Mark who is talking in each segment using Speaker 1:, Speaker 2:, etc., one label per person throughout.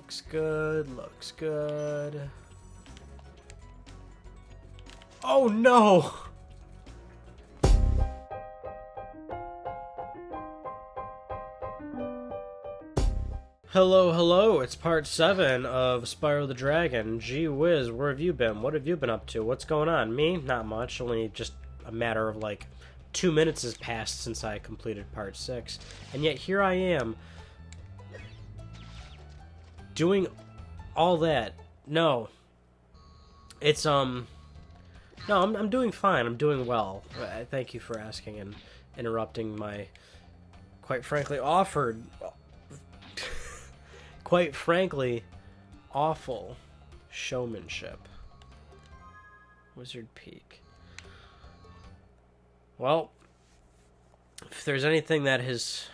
Speaker 1: Looks good, looks good. Oh no! Hello, hello, it's part 7 of Spyro the Dragon. Gee whiz, where have you been? What have you been up to? What's going on? Me? Not much, only just a matter of like 2 minutes has passed since I completed part 6. And yet here I am, doing all that. No. It's, no, I'm doing fine. I'm doing well. Thank you for asking and interrupting my, quite frankly, quite frankly, awful showmanship. Wizard Peak. Well, if there's anything that has,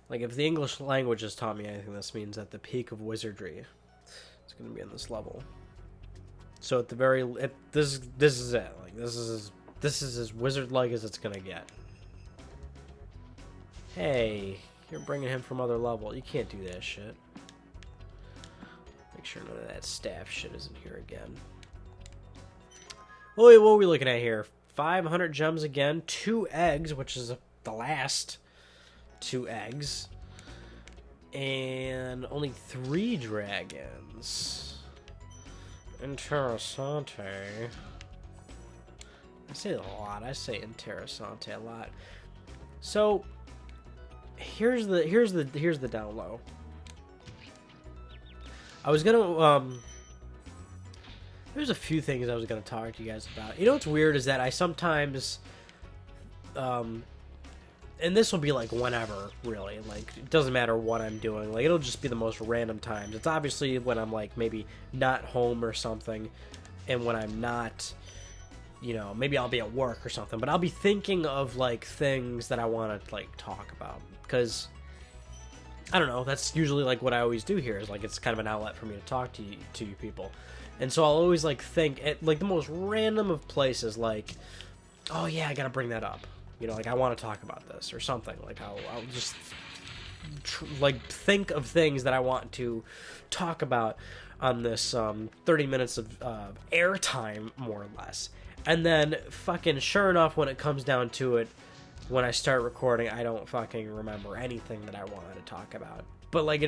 Speaker 1: like, if the English language has taught me anything, this means that the peak of wizardry is going to be on this level. So at the very, this is it. Like, this is as wizard-like as it's going to get. Hey. You're bringing him from other level. You can't do that shit. Make sure none of that staff shit isn't here again. Oh, wait, what are we looking at here? 500 gems again. 2 eggs, which is the last 2 eggs. And only 3 dragons. Interessante. I say it a lot. I say interessante a lot. So here's the down low. I was gonna there's a few things I was gonna talk to you guys about. You know what's weird is that I sometimes and this will be like whenever, really, like it doesn't matter what I'm doing, like it'll just be the most random times. It's obviously when I'm like maybe not home or something, and when I'm not, you know, maybe I'll be at work or something, but I'll be thinking of like things that I want to like talk about. Because, I don't know, that's usually, like, what I always do here, is, like, it's kind of an outlet for me to talk to you people. And so I'll always, like, think at, like, the most random of places, like, oh, yeah, I gotta bring that up. You know, like, I want to talk about this, or something. Like, I'll just, like, think of things that I want to talk about on this 30 minutes of airtime, more or less. And then, fucking, sure enough, when it comes down to it, when I start recording, I don't fucking remember anything that I wanted to talk about. But, like,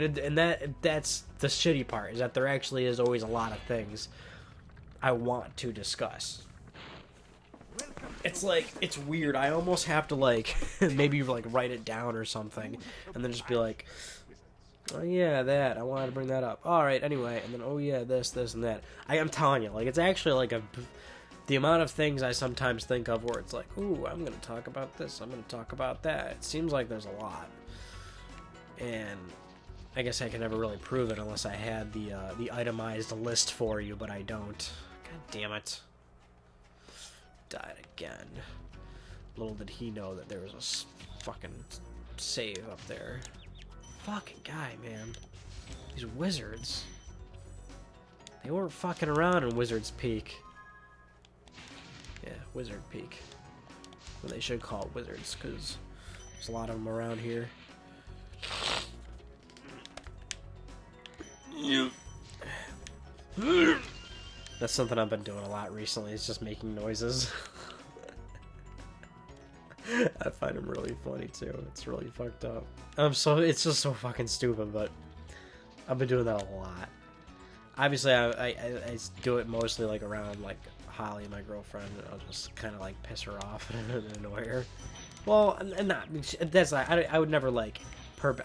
Speaker 1: that's the shitty part, is that there actually is always a lot of things I want to discuss. It's like, it's weird. I almost have to, like, maybe, like, write it down or something, and then just be like, oh, yeah, that, I wanted to bring that up. Alright, anyway, and then, oh, yeah, this, and that. I'm telling you, like, it's actually, like, the amount of things I sometimes think of where it's like, ooh, I'm going to talk about this, I'm going to talk about that. It seems like there's a lot. And I guess I can never really prove it unless I had the itemized list for you, but I don't. God damn it. Died again. Little did he know that there was a fucking save up there. Fucking guy, man. These wizards. They weren't fucking around in Wizard's Peak. Yeah, Wizard Peak. Well, they should call it Wizards, because there's a lot of them around here. That's something I've been doing a lot recently, is just making noises. I find them really funny, too. It's really fucked up. It's just so fucking stupid, but I've been doing that a lot. Obviously, I do it mostly, like, around, like, Holly, my girlfriend, and I'll just kind of like piss her off and annoy her. Well, and not that's not, I would never like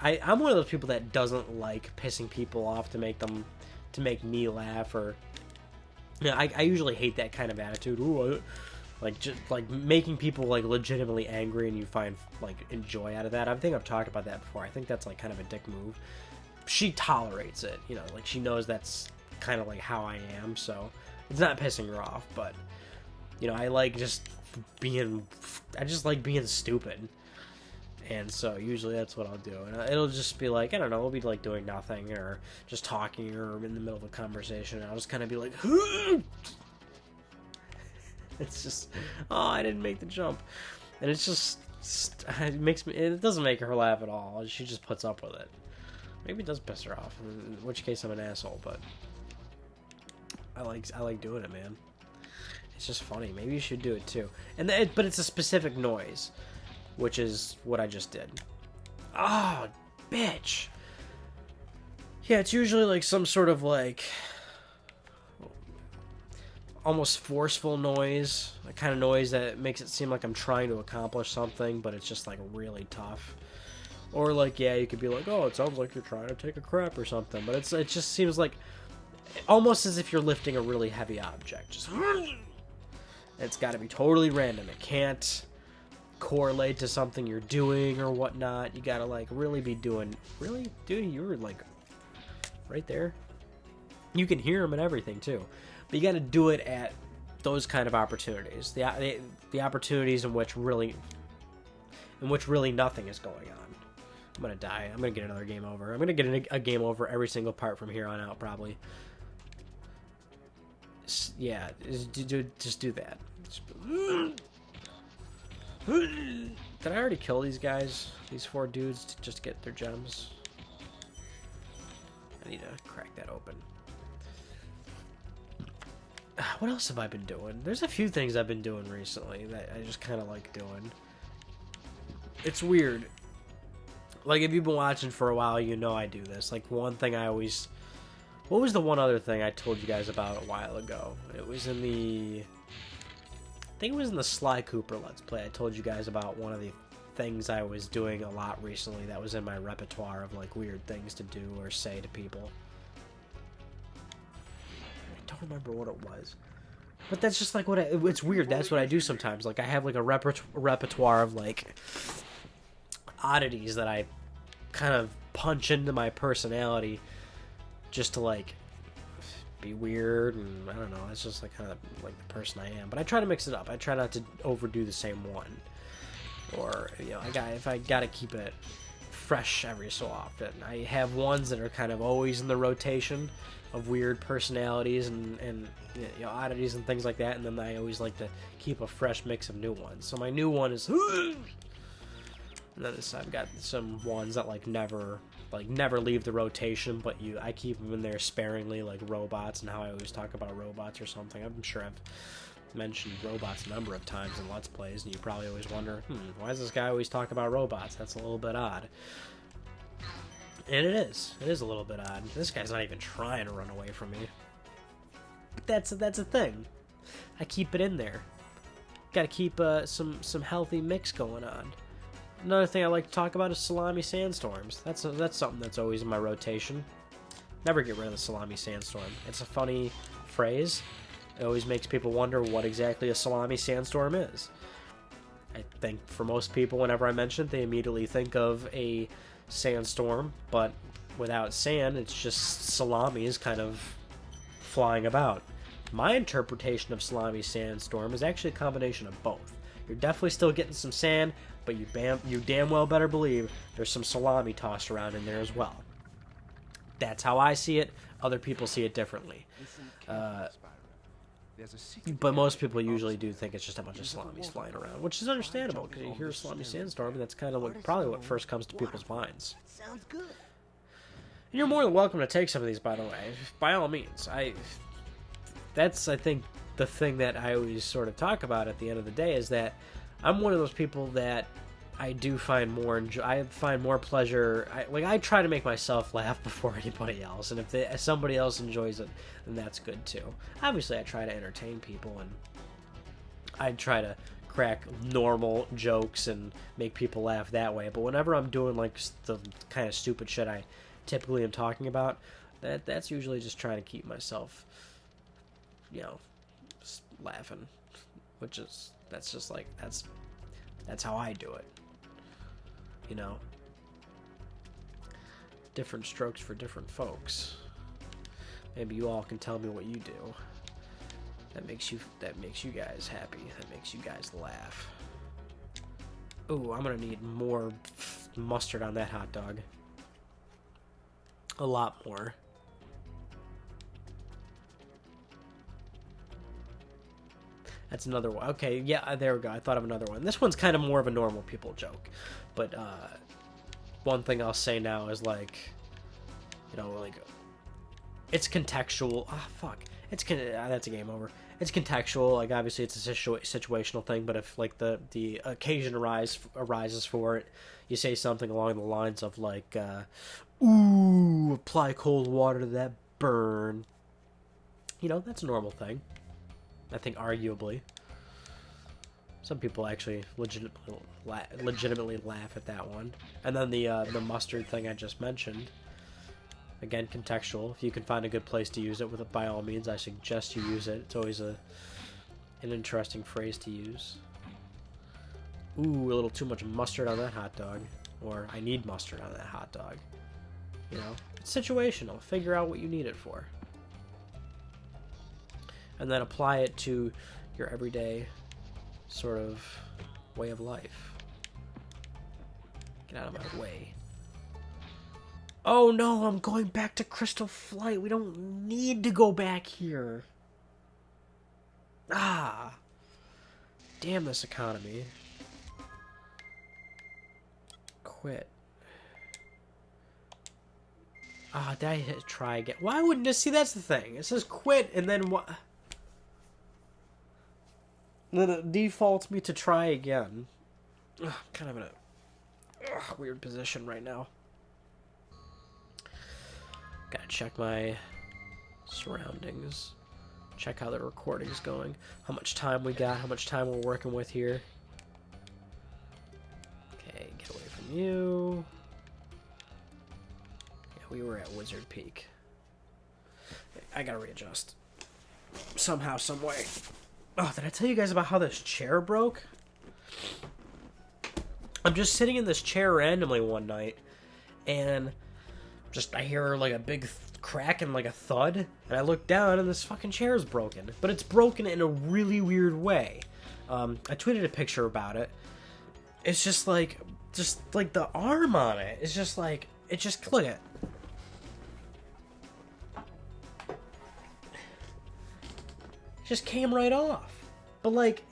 Speaker 1: I'm one of those people that doesn't like pissing people off to make me laugh, or you know, I usually hate that kind of attitude. Ooh, like just like making people like legitimately angry and you find like enjoy out of that. I think I've talked about that before. I think that's like kind of a dick move. She tolerates it, you know, like she knows that's kind of like how I am, so it's not pissing her off, but, you know, I just like being stupid. And so usually that's what I'll do. And it'll just be like, I don't know, we'll be like doing nothing or just talking or in the middle of a conversation. And I'll just kind of be like, it's just, oh, I didn't make the jump. And it's just, it doesn't make her laugh at all. She just puts up with it. Maybe it does piss her off, in which case I'm an asshole, but I like doing it, man. It's just funny. Maybe you should do it too. But it's a specific noise, which is what I just did. Oh, bitch. Yeah, it's usually like some sort of like almost forceful noise, a kind of noise that makes it seem like I'm trying to accomplish something, but it's just like really tough. Or like, yeah, you could be like, oh, it sounds like you're trying to take a crap or something, but it just seems like almost as if you're lifting a really heavy object. Just it's got to be totally random. It can't correlate to something you're doing or whatnot. You got to like really be doing. Really, dude, you were like right there. You can hear them and everything too, but you got to do it at those kind of opportunities. The opportunities in which really nothing is going on. I'm gonna die. I'm gonna get another game over. I'm gonna get a game over every single part from here on out, probably. Yeah, just do that. Did I already kill these guys? These 4 dudes to just get their gems? I need to crack that open. What else have I been doing? There's a few things I've been doing recently that I just kind of like doing. It's weird. Like, if you've been watching for a while, you know I do this. Like, one thing I always... What was the one other thing I told you guys about a while ago? It was in the... I think it was in the Sly Cooper Let's Play. I told you guys about one of the things I was doing a lot recently that was in my repertoire of, like, weird things to do or say to people. I don't remember what it was. But that's just, like, it's weird. That's what I do sometimes. Like, I have, like, a repertoire of, like... oddities that I kind of punch into my personality just to like be weird, and I don't know, it's just like kind of like the person I am. But I try to mix it up. I try not to overdo the same one, or you know, if I gotta keep it fresh every so often. I have ones that are kind of always in the rotation of weird personalities and you know, oddities and things like that, and then I always like to keep a fresh mix of new ones. So my new one is and then I've got some ones that never leave the rotation, but I keep them in there sparingly, like robots, and how I always talk about robots or something. I'm sure I've mentioned robots a number of times in Let's Plays, and you probably always wonder, why does this guy always talk about robots? That's a little bit odd. And it is a little bit odd. This guy's not even trying to run away from me. But that's a thing. I keep it in there. Got to keep some healthy mix going on. Another thing I like to talk about is salami sandstorms. That's something that's always in my rotation. Never get rid of the salami sandstorm. It's a funny phrase. It always makes people wonder what exactly a salami sandstorm is. I think for most people, whenever I mention it, they immediately think of a sandstorm, but without sand, it's just salamis kind of flying about. My interpretation of salami sandstorm is actually a combination of both. You're definitely still getting some sand, but you damn well better believe there's some salami tossed around in there as well. That's how I see it. Other people see it differently. But most people usually do think it's just a bunch of salamis flying around, which is understandable, because you hear a salami sandstorm, and that's kind of probably what first comes to people's minds.
Speaker 2: Sounds good.
Speaker 1: And you're more than welcome to take some of these, by the way. By all means. That's, I think, the thing that I always sort of talk about at the end of the day is that I'm one of those people that I do find I find more pleasure. I try to make myself laugh before anybody else, and if somebody else enjoys it, then that's good too. Obviously, I try to entertain people, and I try to crack normal jokes and make people laugh that way. But whenever I'm doing like the kind of stupid shit I typically am talking about, that's usually just trying to keep myself, just laughing, which is that's how I do it. Different strokes for different folks. Maybe you all can tell me what you do that makes you guys happy, that makes you guys laugh. Ooh, I'm gonna need more mustard on that hot dog. A lot more. That's another one. Okay, yeah, there we go. I thought of another one. This one's kind of more of a normal people joke. But one thing I'll say now is, like, you know, like, it's contextual. Ah, fuck. That's a game over. It's contextual. Like, obviously, it's a situational thing. But if like the occasion arises for it, you say something along the lines of like, "Ooh, apply cold water to that burn." You know, that's a normal thing. I think arguably, some people actually legitimately laugh at that one. And then the mustard thing I just mentioned. Again, contextual. If you can find a good place to use it, with it, by all means, I suggest you use it. It's always an interesting phrase to use. Ooh, a little too much mustard on that hot dog. Or, I need mustard on that hot dog. You know, it's situational. Figure out what you need it for. And then apply it to your everyday sort of way of life. Get out of my way. Oh no, I'm going back to Crystal Flight. We don't need to go back here. Ah. Damn this economy. Quit. Ah, did I hit try again? Why wouldn't it? See, that's the thing. It says quit and then what? Then it defaults me to try again. Ugh, I'm kind of in a weird position right now. Gotta check my surroundings. Check how the recording's going. How much time we got. How much time we're working with here. Okay, get away from you. Yeah, we were at Wizard Peak. I gotta readjust. Somehow, some way. Oh, did I tell you guys about how this chair broke? I'm just sitting in this chair randomly one night, and I hear like a big crack and like a thud, and I look down and this fucking chair is broken. But it's broken in a really weird way. I tweeted a picture about it. It's just like the arm on it. It's just like, look at it. It just came right off. But like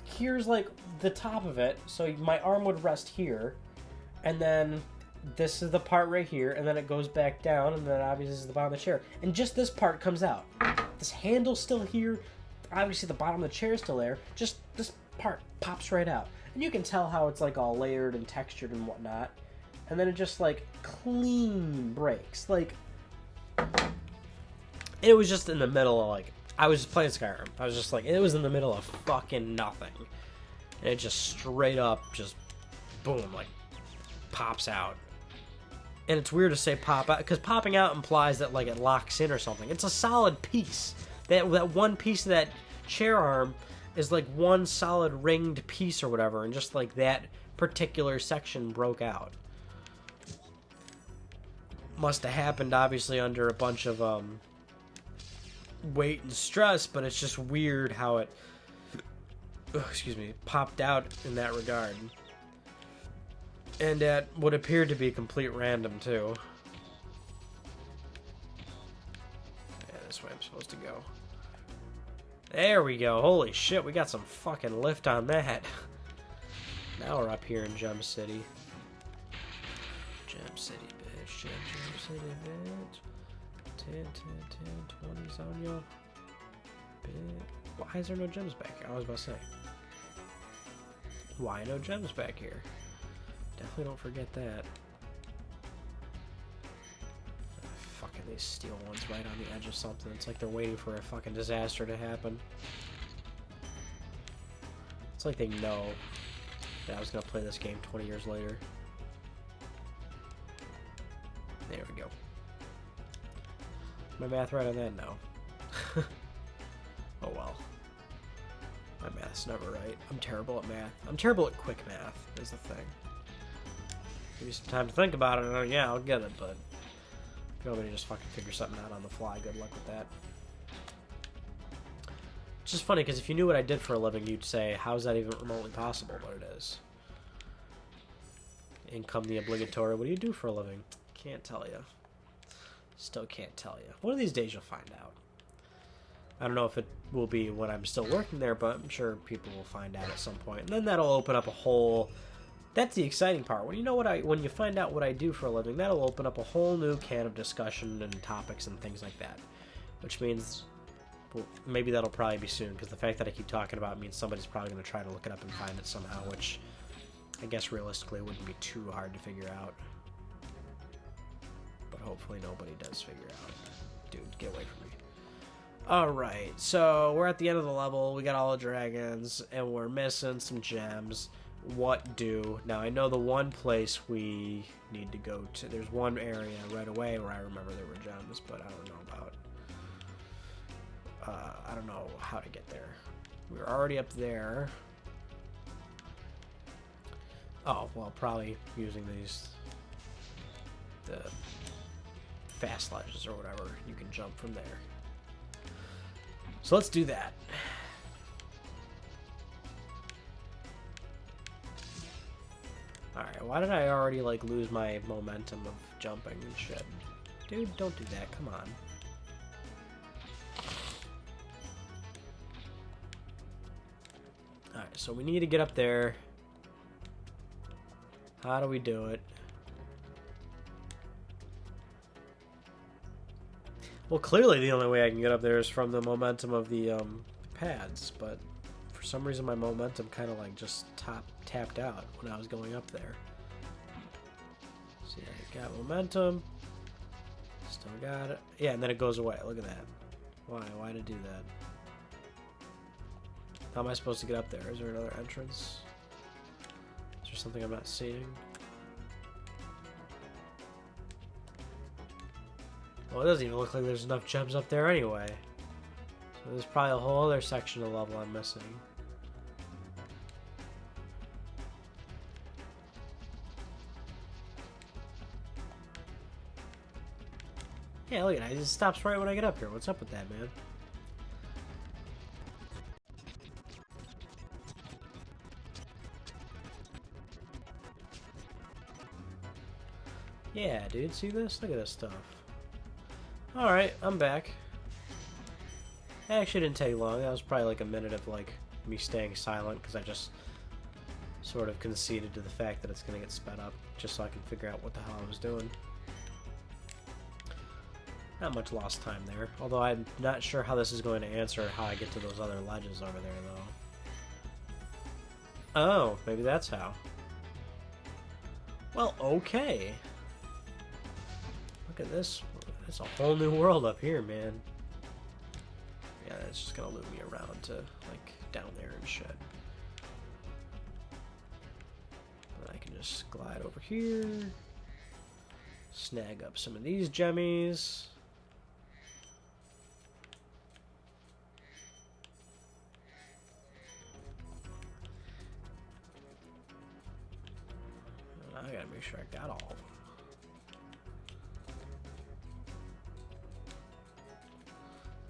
Speaker 1: here's like the top of it, so my arm would rest here, and then this is the part right here, and then it goes back down, and then obviously this is the bottom of the chair. And just this part comes out. This handle's still here. Obviously the bottom of the chair is still there. Just this part pops right out. And you can tell how it's like all layered and textured and whatnot. And then it just like clean breaks. Like, it was just in the middle of like, I was just playing Skyrim. I was just like, it was in the middle of fucking nothing. And it just straight up just boom, like pops out. And it's weird to say pop out, because popping out implies that like it locks in or something. It's a solid piece. That one piece of that chair arm is like one solid ringed piece or whatever, and just like that particular section broke out. Must have happened obviously under a bunch of weight and stress, but it's just weird how it popped out in that regard. And at what appeared to be complete random, too. Yeah, this way I'm supposed to go. There we go. Holy shit, we got some fucking lift on that. Now we're up here in Gem City. Gem City, bitch. Gem City, bitch. 10, 20s on you. Bitch. Why is there no gems back here? I was about to say. Why no gems back here? Definitely don't forget that. Fucking these steel ones right on the edge of something. It's like they're waiting for a fucking disaster to happen. It's like they know that I was gonna play this game 20 years later. There we go. My math right on that? No. Oh well. My math's never right. I'm terrible at math. I'm terrible at quick math, is the thing. Give me some time to think about it, yeah, I'll get it, but if you want me to just fucking figure something out on the fly, good luck with that. It's just funny, because if you knew what I did for a living, you'd say, how is that even remotely possible? But it is. Income the obligatory. What do you do for a living? Can't tell you. Still can't tell you. One of these days you'll find out. I don't know if it will be when I'm still working there, but I'm sure people will find out at some point. And then that'll open up a whole That's the exciting part. When you know when you find out what I do for a living, that'll open up a whole new can of discussion and topics and things like that. Which means, well, maybe that'll probably be soon, because the fact that I keep talking about it means somebody's probably going to try to look it up and find it somehow, which I guess realistically wouldn't be too hard to figure out. But hopefully nobody does figure out. Dude, get away from me. Alright, so we're at the end of the level. We got all the dragons, and we're missing some gems. What do? Now, I know the one place we need to go to. There's one area right away where I remember there were gems, but I don't know about... I don't know how to get there. We were already up there. Oh, well, probably using the fast ledges or whatever. You can jump from there. So let's do that. Alright, why did I already, like, lose my momentum of jumping and shit? Dude, don't do that. Come on. Alright, so we need to get up there. How do we do it? Well, clearly the only way I can get up there is from the momentum of the pads, but for some reason my momentum kind of like just tapped out when I was going up there. See, I got momentum. Still got it. Yeah, and then it goes away. Look at that. Why? Why did it do that? How am I supposed to get up there? Is there another entrance? Is there something I'm not seeing? Well, it doesn't even look like there's enough gems up there anyway. So there's probably a whole other section of level I'm missing. Yeah, look at that. It just stops right when I get up here. What's up with that, man? Yeah, dude. See this? Look at this stuff. Alright, I'm back. It actually didn't take long. That was probably like a minute of like me staying silent because I just sort of conceded to the fact that it's going to get sped up just so I can figure out what the hell I was doing. Not much lost time there. Although I'm not sure how this is going to answer how I get to those other ledges over there though. Oh, maybe that's how. Well, okay. Look at this. It's a whole new world up here, man. Yeah, it's just gonna loop me around to, like, down there and shit. And I can just glide over here. Snag up some of these gemmies. I gotta make sure I got all of them.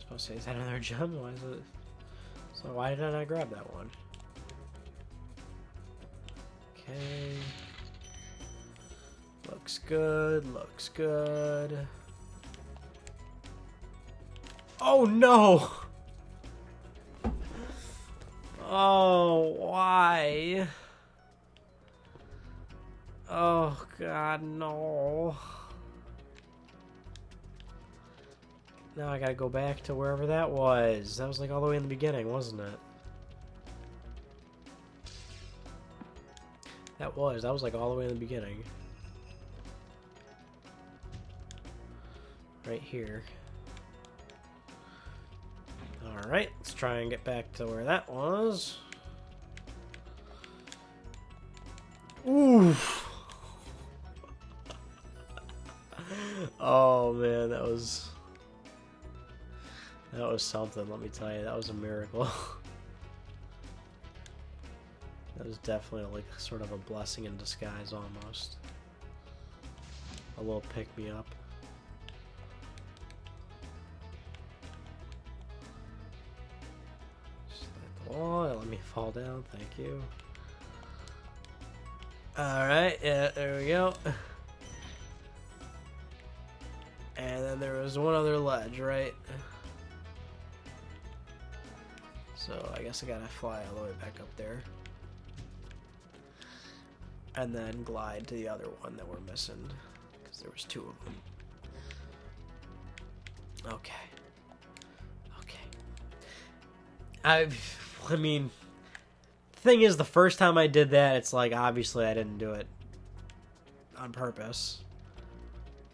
Speaker 1: Supposed to say, is that another gem? Why is it? So why did I not grab that one? Okay. Looks good, looks good. Oh no! Oh, why? Oh god, no. Now I gotta go back to wherever that was. That was like all the way in the beginning, wasn't it? That was like all the way in the beginning. Right here. Alright, let's try and get back to where that was. Oof! Oh man, that was something, let me tell you. That was a miracle. That was definitely like sort of a blessing in disguise almost. A little pick-me-up. Oh, let me fall down, thank you. Alright, yeah, there we go. And then there was one other ledge, right? So I guess I gotta fly all the way back up there. and then glide to the other one that we're missing, because there was 2 of them. Okay. I mean, the thing is, the first time I did that, it's like, obviously I didn't do it on purpose.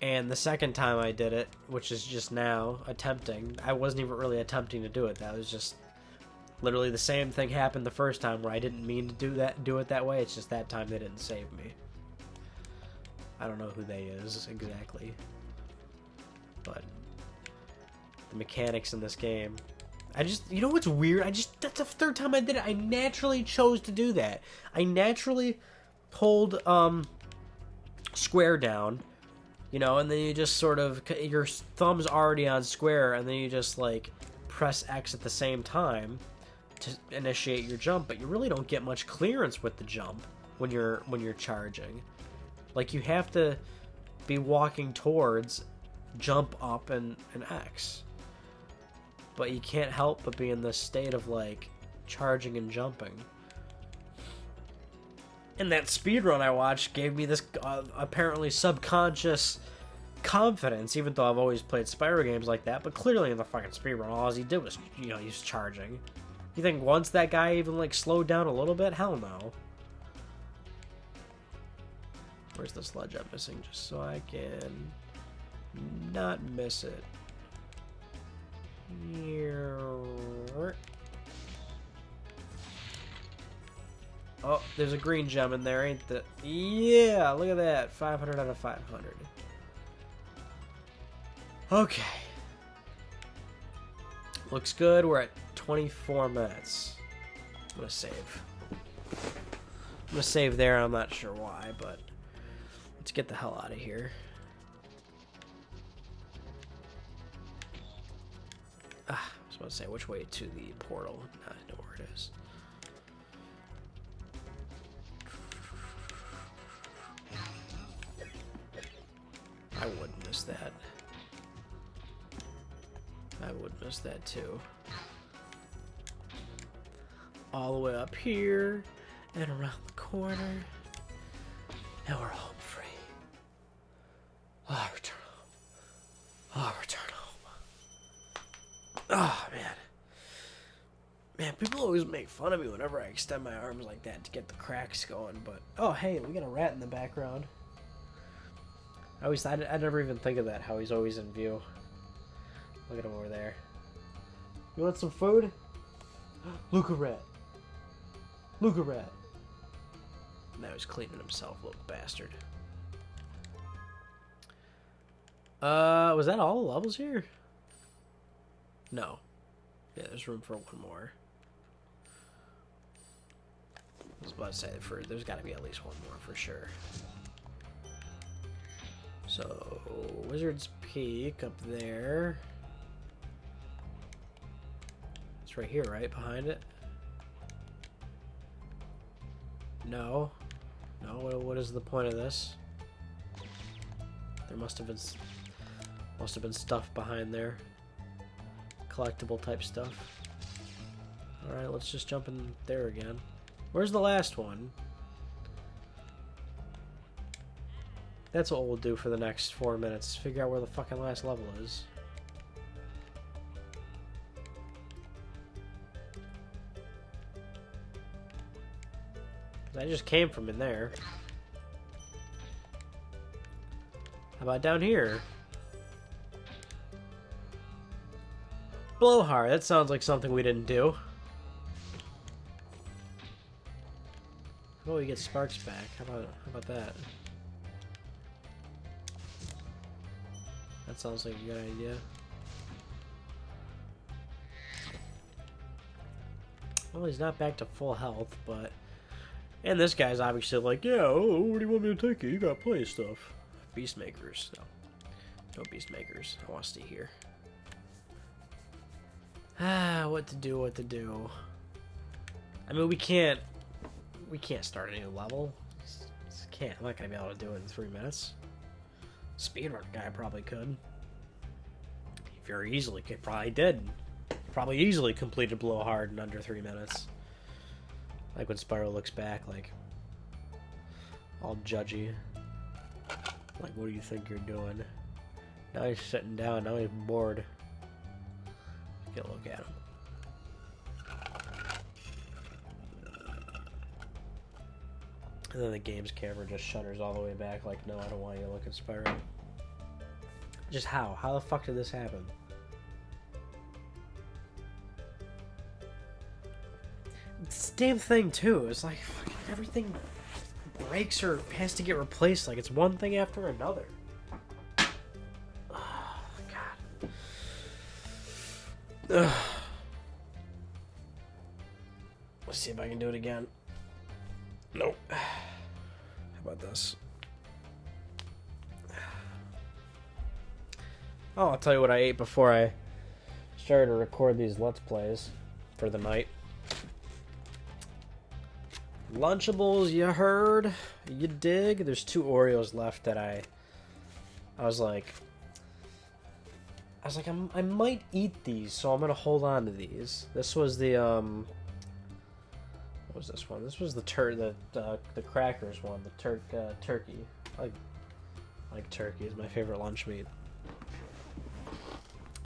Speaker 1: And the second time I did it, which is just now, attempting, I wasn't even really attempting to do it. That was just literally the same thing happened the first time, where I didn't mean to do it that way. It's just that time they didn't save me. I don't know who they is exactly, but the mechanics in this game, you know what's weird? That's the third time I did it. I naturally chose to do that. I naturally pulled square down, you know, and then you just sort of, your thumb's already on square, and then you just like press X at the same time to initiate your jump, but you really don't get much clearance with the jump when you're charging. Like, you have to be walking towards jump up and X. But you can't help but be in this state of, like, charging and jumping. And that speedrun I watched gave me this apparently subconscious confidence, even though I've always played Spyro games like that. But clearly in the fucking speedrun, all he did was, you know, he was charging. You think once that guy even, like, slowed down a little bit? Hell no. Where's the sledge I'm missing? Just so I can not miss it. Oh, there's a green gem in there, ain't there? Yeah, look at that. 500 out of 500. Okay. Looks good. We're at 24 minutes. I'm gonna save. I'm gonna save there. I'm not sure why, but let's get the hell out of here. I was about to say, which way to the portal? I know where it is. I would miss that. I would miss that too. All the way up here and around the corner. Now we're home free. Oh, return home. Oh, return home. Oh, man. Man, people always make fun of me whenever I extend my arms like that to get the cracks going, but... Oh, hey, we got a rat in the background. I never even think of that, how he's always in view. Look at him over there. You want some food? Luca rat. Luca rat. Now he's cleaning himself, little bastard. Was that all the levels here? No. Yeah, there's room for one more. I was about to say, there's got to be at least one more for sure. So, Wizard's Peak up there. It's right here, right? Behind it? No. No, what is the point of this? There must have been stuff behind there. Collectible type stuff. Alright, let's just jump in there again. Where's the last one? That's what we'll do for the next 4 minutes. Figure out where the fucking last level is. I just came from in there. How about down here? Blowhard. That sounds like something we didn't do. How about we get sparks back? How about that? That sounds like a good idea. Well, he's not back to full health, but... And this guy's obviously like, yeah, oh, where do you want me to take you? You got plenty of stuff. Beastmakers. No. No Beastmakers. I want to stay here. Ah, what to do, what to do. I mean, we can't start a new level. Just can't. I'm not going to be able to do it in 3 minutes. Speedrun guy probably could. He very easily could. Probably did. Probably easily completed Blowhard in under 3 minutes. Like when Spyro looks back, like, all judgy. Like, what do you think you're doing? Now he's sitting down. Now he's bored. Get a look at him. And then the game's camera just shutters all the way back. Like, no, I don't want you to look at Spyro. Just how? How the fuck did this happen? It's the damn thing too. It's like fucking everything breaks or has to get replaced. Like it's one thing after another. Oh god. Ugh. Let's see if I can do it again. Nope. How about this? Oh, I'll tell you what I ate before I started to record these Let's Plays for the night. Lunchables, you heard? You dig? There's 2 Oreos left that I was like, I might eat these, so I'm gonna hold on to these. This was the what was this one? This was the crackers one, the turkey. I like turkey. It's my favorite lunch meat.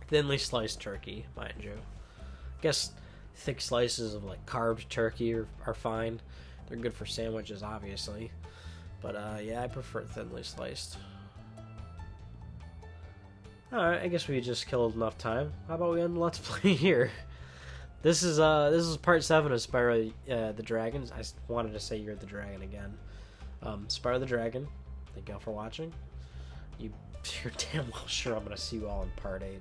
Speaker 1: Thinly sliced turkey, mind you. I guess thick slices of like carved turkey are fine. They're good for sandwiches, obviously. But yeah, I prefer thinly sliced. Alright, I guess we just killed enough time. How about we end Let's Play here? This is part 7 of Spyro the Dragon. I wanted to say You're the Dragon again. Spyro the Dragon. Thank y'all for watching. You're damn well sure I'm gonna see you all in part 8.